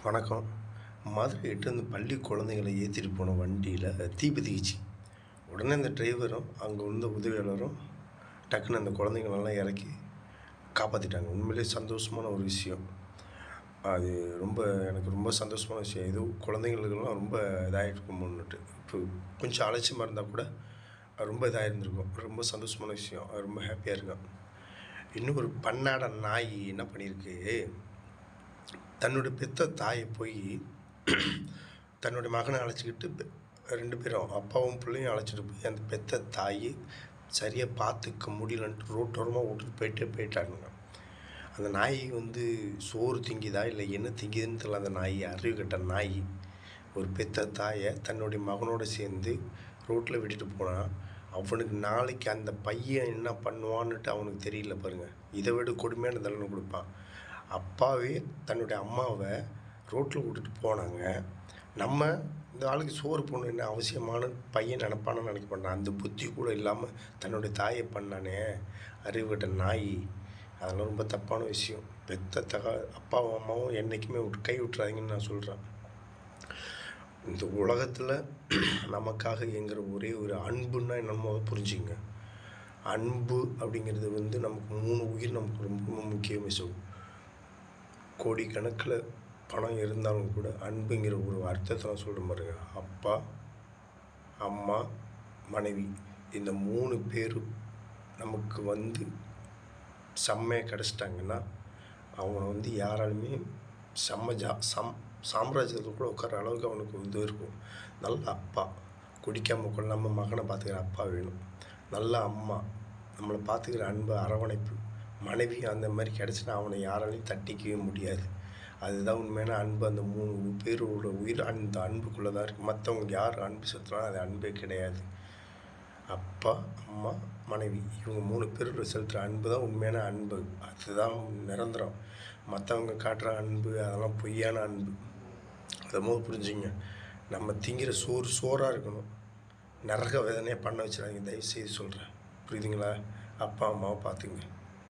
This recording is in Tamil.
வணக்கம். மதுரை எட்டேருந்து பள்ளி குழந்தைங்கள ஏற்றிட்டு போன வண்டியில் தீ பத்திக்கிச்சு. உடனே அந்த டிரைவரும் அங்கே இருந்த உதவியாளரும் டக்குன்னு அந்த குழந்தைங்களெல்லாம் இறக்கி காப்பாற்றிட்டாங்க. உண்மையிலேயே சந்தோஷமான ஒரு விஷயம். அது எனக்கு ரொம்ப சந்தோஷமான விஷயம். ஏதோ குழந்தைங்களுக்கெல்லாம் ரொம்ப இதாகிருக்குமோன்னுட்டு. இப்போ கொஞ்சம் அலட்சியமாக இருந்தால் கூட ரொம்ப இதாக இருந்திருக்கும். ரொம்ப சந்தோஷமான விஷயம். ரொம்ப ஹாப்பியாக இருக்கேன். இன்னும் ஒரு பன்னாட நாய் என்ன பண்ணியிருக்கு, தன்னுடைய பெத்த தாயை போய் தன்னுடைய மகனை அழைச்சிக்கிட்டு 2 பேரும் அப்பாவும் பிள்ளையும் அழைச்சிட்டு போய் அந்த பெத்த தாய் சரியாக பார்த்துக்க முடியலன்ட்டு ரோட்டோரமாக விட்டுட்டு போயிட்டானுங்க. அந்த நாய் சோறு திங்குதா இல்லை என்ன திங்குதுன்னு தெரியல. அந்த நாய் அறிவு கட்ட நாய் ஒரு பெத்த தாயை தன்னுடைய மகனோடு சேர்ந்து ரோட்டில் விட்டுட்டு போனால் அவனுக்கு நாளைக்கு அந்த பையன் என்ன பண்ணுவான்னுட்டு அவனுக்கு தெரியல பாருங்கள். இதை விட கொடுமையான தண்டனை கொடுப்பான். அப்பாவே தன்னுடைய அம்மாவை ரோட்டில் விட்டுட்டு போனாங்க. நம்ம இந்த ஆளுக்கு சோறு போடணும் என்ன அவசியமான பையன் நினப்பானு நினைக்க மாட்டான். அந்த புத்தி கூட இல்லாமல் தன்னுடைய தாயை பண்ணானே அறிவுகட்ட நாய். அதெல்லாம் ரொம்ப தப்பான விஷயம். பெத்த அப்பாவும் அம்மாவும் என்றைக்குமே கை விட்டுறாதீங்கன்னு நான் சொல்கிறேன். இந்த உலகத்தில் நமக்காக இயங்குகிற ஒரே ஒரு அன்புன்னா என்னமோ புரிஞ்சுங்க. அன்பு அப்படிங்கிறது நமக்கு 3 உயிர் நமக்கு ரொம்ப முக்கிய விஷயம். கோடிக்கணக்கில் பணம் இருந்தாலும் கூட அன்புங்கிற ஒரு அர்த்தத்தை நான் சொல்கிற பாருங்க. அப்பா, அம்மா, மனைவி இந்த 3 பேரும் நமக்கு செம்மையாக கிடச்சிட்டாங்கன்னா அவனை யாராலுமே சாம்ராஜ்யத்தில் கூட உட்கார அளவுக்கு அவனுக்கு இது இருக்கும். நல்ல அப்பா, குடிக்காமல் கொள்ளாமல் மகனை பார்த்துக்கிற அப்பா வேணும். நல்ல அம்மா, நம்மளை பார்த்துக்கிற அன்பு அரவணைப்பு மனைவி அந்த மாதிரி கிடச்சினா அவனை யாராலையும் தட்டிக்கவே முடியாது. அதுதான் உண்மையான அன்பு. அந்த 3 பேரோட உயிர் அந்த அன்புக்குள்ளே தான் இருக்குது. மற்றவங்க யார் அன்பு செலுத்தினாலும் அது அன்பே கிடையாது. அப்பா, அம்மா, மனைவி இவங்க 3 பேரோட செலுத்துகிற அன்பு தான் உண்மையான அன்பு. அதுதான் நிரந்தரம். மற்றவங்க காட்டுற அன்பு அதெல்லாம் பொய்யான அன்பு. அதை புரிஞ்சுங்க. நம்ம திங்கிற சோறாக இருக்கணும். நரக வேதனையை பண்ண வச்சுறாங்க. தயவுசெய்து சொல்கிறேன். புரியுதுங்களா? அப்பா அம்மாவை பார்த்துங்க.